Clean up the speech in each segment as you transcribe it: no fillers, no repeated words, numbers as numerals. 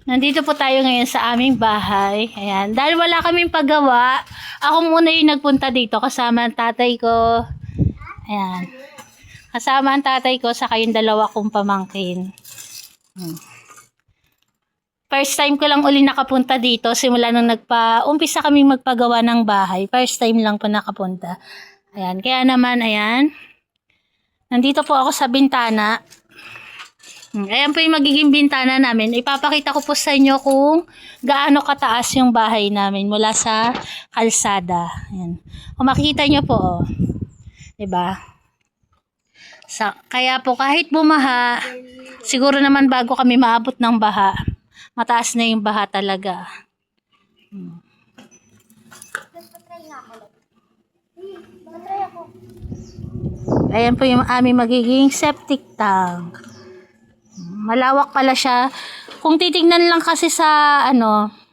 Nandito po tayo ngayon sa aming bahay. Ayan. Dahil wala kaming paggawa, ako muna yung nagpunta dito kasama ang tatay ko. Ayan. Kasama ang tatay ko sa kayong dalawa kong pamangkin. First time ko lang uli nakapunta dito simula nung umpisa kaming magpagawa ng bahay. First time lang po nakapunta. Ayan. Kaya naman, ayan. Nandito po ako sa bintana. Ayan po yung magiging bintana namin. Ipapakita ko po sa inyo kung gaano kataas yung bahay namin mula sa kalsada. Ayan. Kung makikita nyo po, oh. Diba? Kaya po kahit bumaha, siguro naman bago kami maabot ng baha, mataas na yung baha talaga. Ayan po yung aming magiging septic tank. Malawak pala siya. Kung titignan lang kasi sa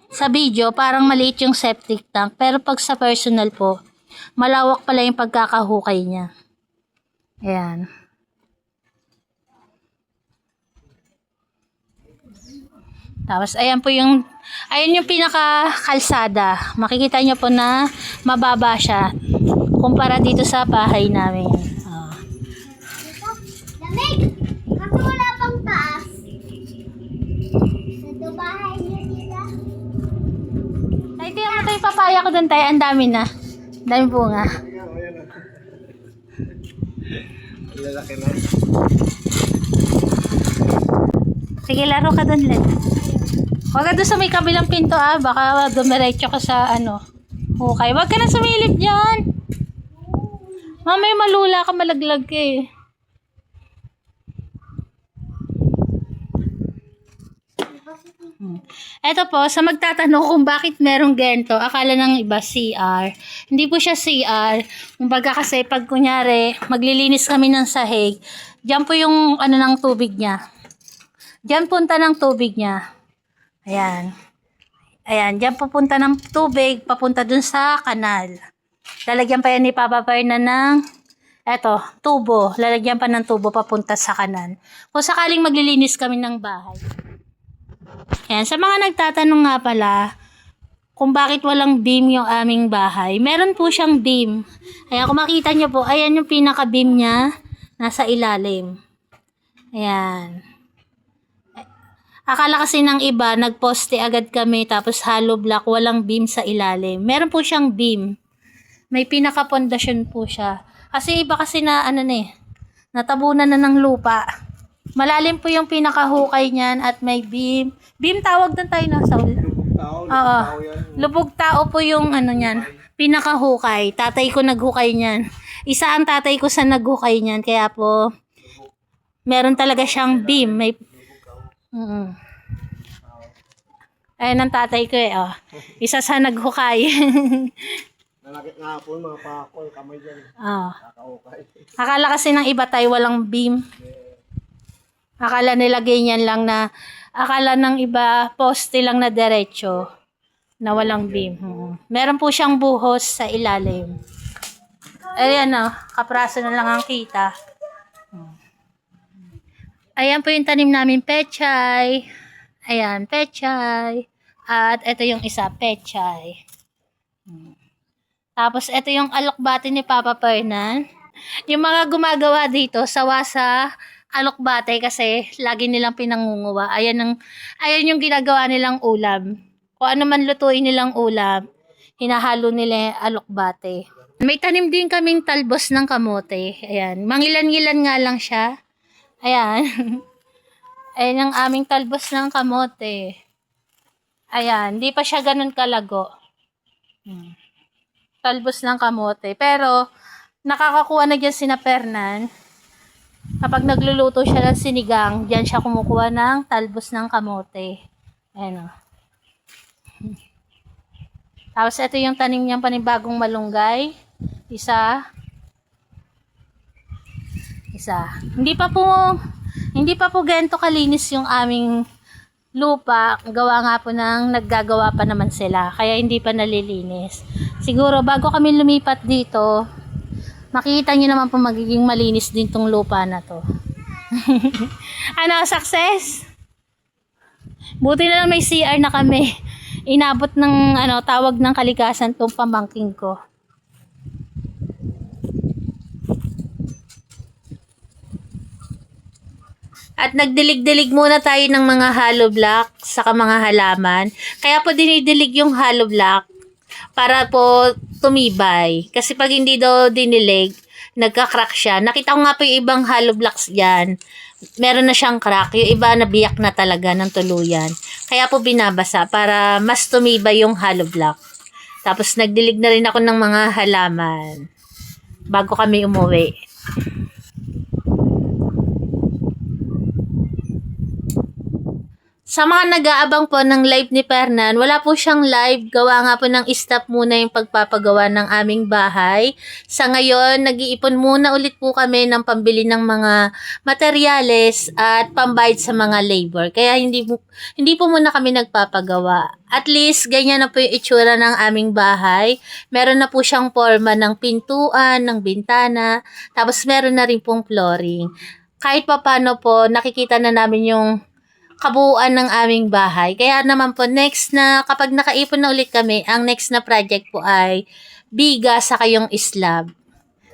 sa video, parang maliit yung septic tank. Pero pag sa personal po, malawak pala yung pagkakahukay niya. Ayan. Tapos ayan po yung pinaka kalsada. Makikita niyo po na mababa siya kumpara dito sa bahay namin. Lamig! Kasi wala pang taas. Sa bahay niya dito. Ay, di mo tayo papaya ko doon tayo. Ang dami na. Ang dami bunga. Lalaki na. Sige, laro ka doon, Len. Huwag ka doon sa may kabilang pinto, ah. Baka dumiretso ka sa Okay, huwag ka na sumilip dyan. Mamay malula ka, malaglag ka eh. Eto po, sa magtatanong kung bakit merong gento, akala ng iba CR. Hindi po siya CR. Kumbaga kasi pag kunyari, maglilinis kami ng sahig, dyan po yung ng tubig niya. Dyan punta ng tubig niya. Ayan. Ayan, dyan pupunta ng tubig, papunta dun sa kanal. Lalagyan pa yan ni Papa Perna ng tubo. Lalagyan pa ng tubo papunta sa kanal. Kung sakaling maglilinis kami ng bahay. Ayan, sa mga nagtatanong nga pala kung bakit walang beam yung aming bahay, meron po siyang beam. Ayan, kung makita nyo po, ayan yung pinaka-beam niya, nasa ilalim. Ayan. Akala kasi ng iba, nagposte agad kami, tapos hollow block, walang beam sa ilalim. Meron po siyang beam. May pinaka-pondasyon po siya. Kasi iba kasi na, natabunan na ng lupa. Malalim po yung pinakahukay niyan at may beam. Beam tawag doon tayo sa Oo. Lubog tao po yung niyan. Pinakahukay. Tatay ko naghukay niyan. Isa ang tatay ko sa naghukay niyan. Kaya po, meron talaga siyang beam. May Ayan ang tatay ko eh. Oh. Isa sa naghukay. Nalakit nga po mga pakol, kamay dyan. Kakaukay. Akala kasi ng iba tayo walang beam. Akala nila ganyan lang akala ng iba poste lang na diretso na walang beam. Meron po siyang buhos sa ilalim. Ayan kapraso na lang ang kita. Ayan po yung tanim namin, pechay. Ayan, pechay. At ito yung isa, pechay. Tapos ito yung alokbate ni Papa Fernan. Yung mga gumagawa dito, sawa sa alokbate kasi lagi nilang pinangunguha. Ayan yung ginagawa nilang ulam. Kung ano man lutuin nilang ulam, hinahalo nila yung alokbate. May tanim din kaming talbos ng kamote. Ayan, mangilan-ngilan nga lang siya. Ayan. Ayan ang aming talbos ng kamote. Ayan, hindi pa siya ganun kalago. Talbos ng kamote. Pero, nakakakuha na dyan sina Fernan. Kapag nagluluto siya ng sinigang, dyan siya kumukuha ng talbos ng kamote. Ayan o. Tapos, ito yung tanim niyang panibagong malunggay. Isa. Hindi pa po ganito kalinis yung aming lupa. Gawa nga po naggagawa pa naman sila. Kaya hindi pa nalilinis. Siguro bago kami lumipat dito, makikita nyo naman po magiging malinis din tong lupa na to. Success? Buti na lang may CR na kami. Inabot ng tawag ng kalikasan tong pamangking ko. At nagdilig-dilig muna tayo ng mga hollow block saka mga halaman. Kaya po dinidilig yung hollow block para po tumibay. Kasi pag hindi daw dinilig, nagka-crack siya. Nakita ko nga po yung ibang hollow blocks dyan. Meron na siyang crack. Yung iba nabiyak na talaga ng tuluyan. Kaya po binabasa para mas tumibay yung hollow block. Tapos nagdilig na rin ako ng mga halaman bago kami umuwi. Sa mga nag-aabang po ng live ni Fernan, wala po siyang live. Gawa nga po ng stop muna yung pagpapagawa ng aming bahay. Sa ngayon, nag-iipon muna ulit po kami ng pambili ng mga materyales at pambayad sa mga labor. Kaya hindi po muna kami nagpapagawa. At least, ganyan na po yung itsura ng aming bahay. Meron na po siyang forma ng pintuan, ng bintana. Tapos meron na rin pong flooring. Kahit pa paano po, nakikita na namin yung kabuuan ng aming bahay. Kaya naman po, next na, kapag nakaipon na ulit kami, ang next na project po ay biga sa kayong slab.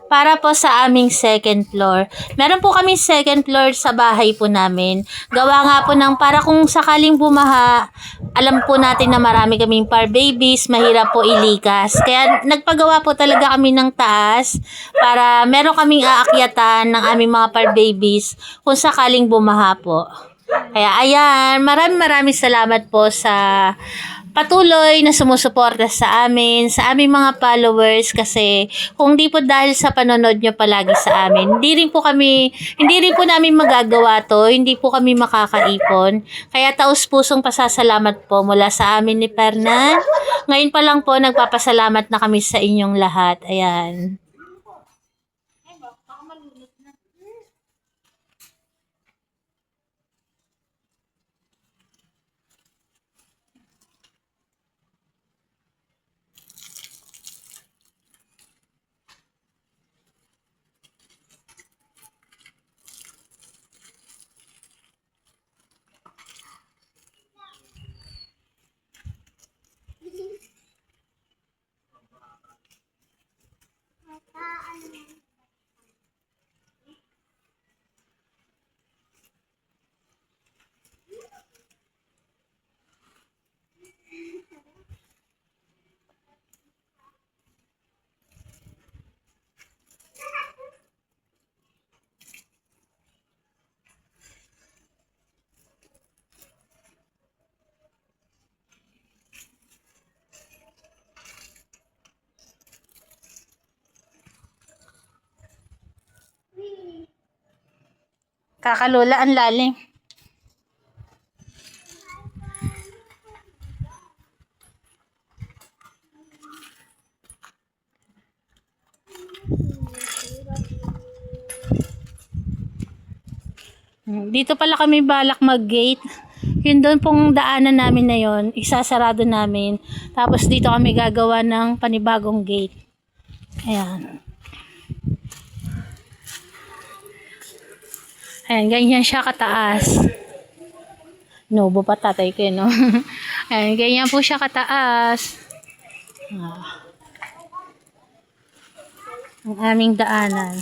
Para po sa aming second floor. Meron po kami second floor sa bahay po namin. Gawa nga po ng para kung sakaling bumaha, alam po natin na marami kaming par babies, mahirap po ilikas. Kaya nagpagawa po talaga kami ng taas para meron kaming aakyatan ng aming mga par babies kung sakaling bumaha po. Kaya ayan, maraming salamat po sa patuloy na sumusuporta sa amin, sa aming mga followers kasi kung di po dahil sa panonood nyo palagi sa amin, hindi rin po namin magagawa to, hindi po kami makakaipon. Kaya taus-pusong pasasalamat po mula sa amin ni Fernan. Ngayon pa lang po, nagpapasalamat na kami sa inyong lahat. Ayan. Kakalola, ang lalim. Dito pala kami balak mag-gate. Yun doon pong daanan namin na yun, isasarado namin. Tapos dito kami gagawa ng panibagong gate. Ayan. Ayan, ganyan siya kataas. Nobo pa tatay ko, no? Ayan, ganyan po siya kataas. Ang aming daanan.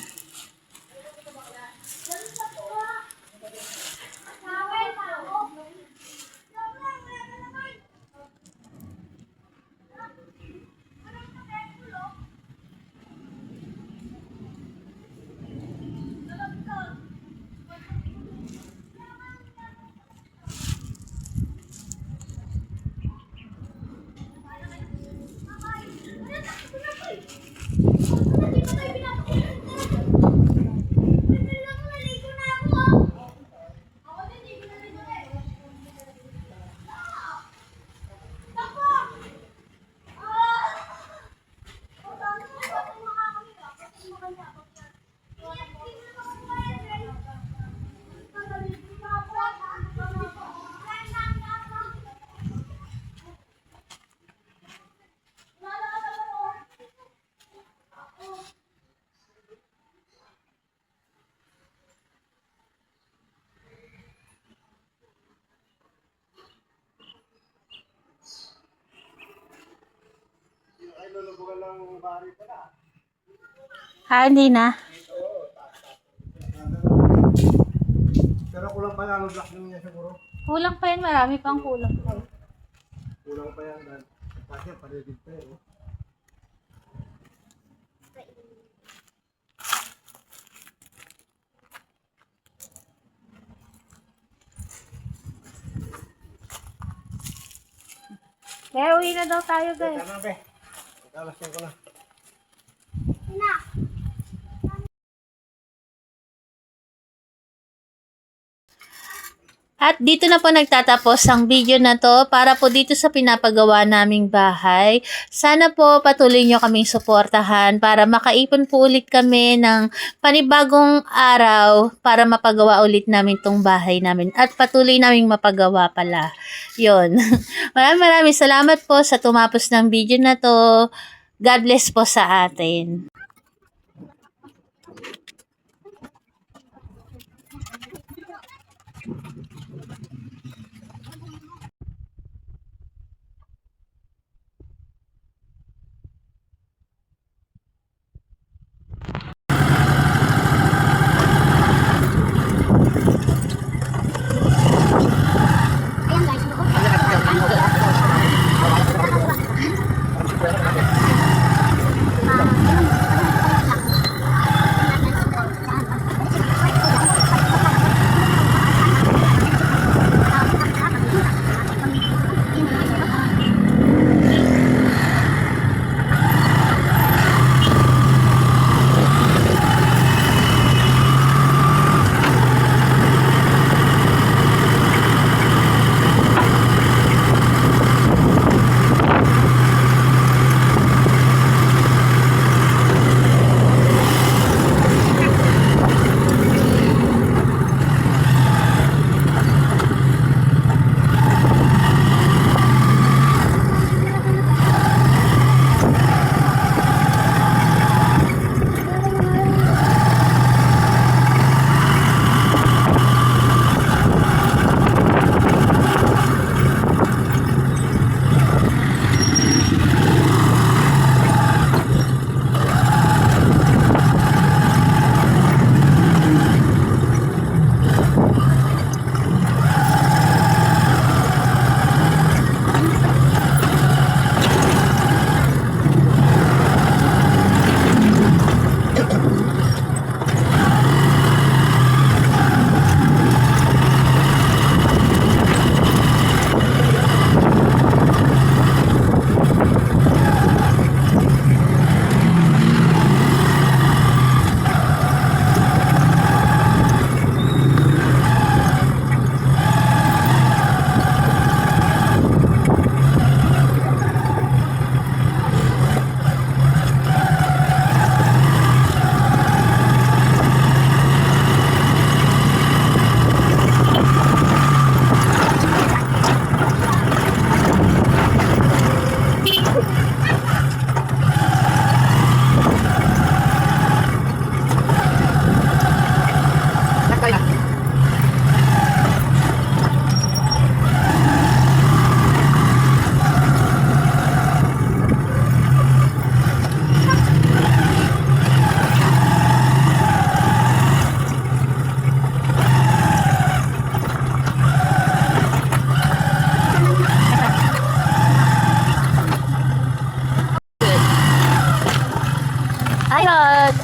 Hindi na. Pero kulang pa lang ang block niya siguro. Kulang pa yan, marami pang kulang pa. Kulang pa yan. Kasi paligid pa yun. Kaya uwi na daw tayo, guys. Tama be. Ikalasyan ko na. Na. At dito na po nagtatapos ang video na to para po dito sa pinapagawa naming bahay. Sana po patuloy nyo kaming suportahan para makaipon po ulit kami ng panibagong araw para mapagawa ulit namin tong bahay namin. At patuloy naming mapagawa pala. Yun. Maraming salamat po sa tumapos ng video na to. God bless po sa atin. Ayun.